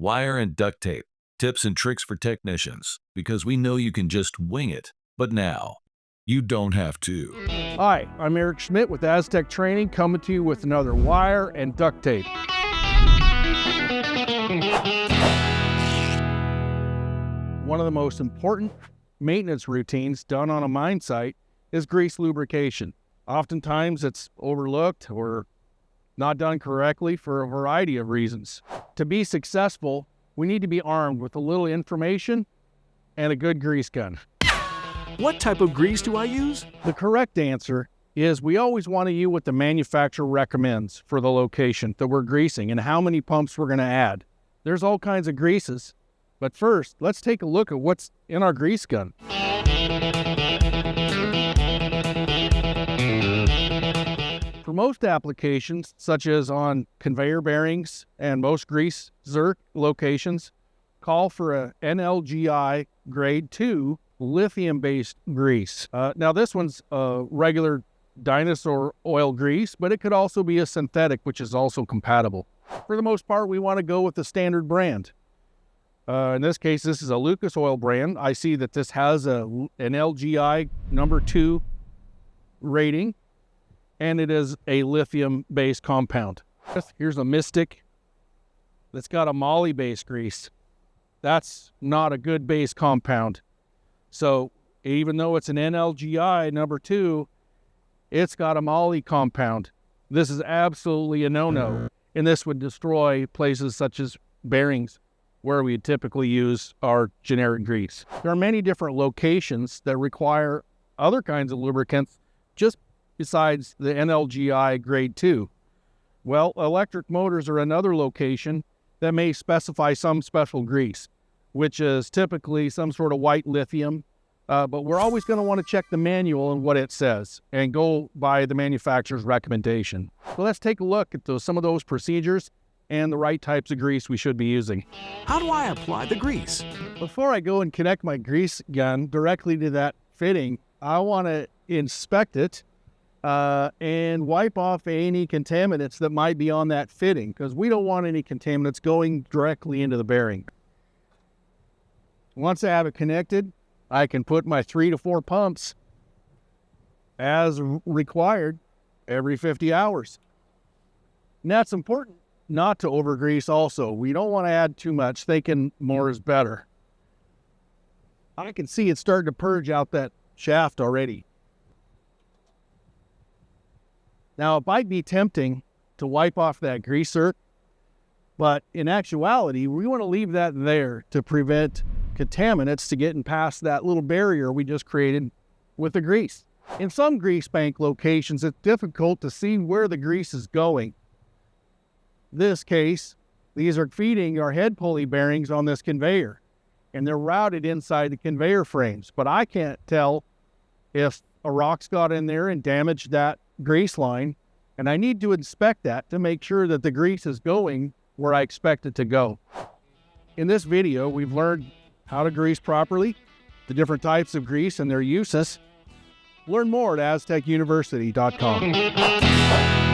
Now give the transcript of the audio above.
wire and duct tape, tips and tricks for technicians, because we know you can just wing it, but now you don't have to. Hi, I'm Eric Schmidt with Astec Training, coming to you with another wire and duct tape. One of the most important maintenance routines done on a mine site is grease lubrication. Oftentimes it's overlooked or not done correctly for a variety of reasons. To be successful, we need to be armed with a little information and a good grease gun. What type of grease do I use? The correct answer is we always want to use what the manufacturer recommends for the location that we're greasing and how many pumps we're going to add. There's all kinds of greases, but first, let's take a look at what's in our grease gun. For most applications, such as on conveyor bearings and most grease zerk locations, call for a NLGI grade 2 lithium-based grease. Now this one's a regular dinosaur oil grease, but it could also be a synthetic, which is also compatible. For the most part, we want to go with the standard brand. In this case, this is a Lucas Oil brand. I see that this has an LGI number 2 rating, and it is a lithium-based compound. Here's a Mystic that's got a moly-based grease. That's not a good base compound. So even though it's an NLGI number 2, it's got a moly compound. This is absolutely a no-no, and this would destroy places such as bearings where we typically use our generic grease. There are many different locations that require other kinds of lubricants just besides the NLGI grade 2. Well, electric motors are another location that may specify some special grease, which is typically some sort of white lithium, but we're always going to want to check the manual and what it says and go by the manufacturer's recommendation. So let's take a look at some of those procedures and the right types of grease we should be using. How do I apply the grease? Before I go and connect my grease gun directly to that fitting, I want to inspect it and wipe off any contaminants that might be on that fitting, because we don't want any contaminants going directly into the bearing. Once I have it connected, I can put my 3 to 4 pumps as required every 50 hours. And that's important not to overgrease also. We don't want to add too much, thinking more is better. I can see it starting to purge out that shaft already. Now, it might be tempting to wipe off that greaser, but in actuality, we want to leave that there to prevent contaminants to getting past that little barrier we just created with the grease. In some grease bank locations, it's difficult to see where the grease is going. In this case, these are feeding our head pulley bearings on this conveyor, and they're routed inside the conveyor frames, but I can't tell if a rock's got in there and damaged that grease line, and I need to inspect that to make sure that the grease is going where I expect it to go. In this video, we've learned how to grease properly, the different types of grease and their uses. Learn more at aztecuniversity.com.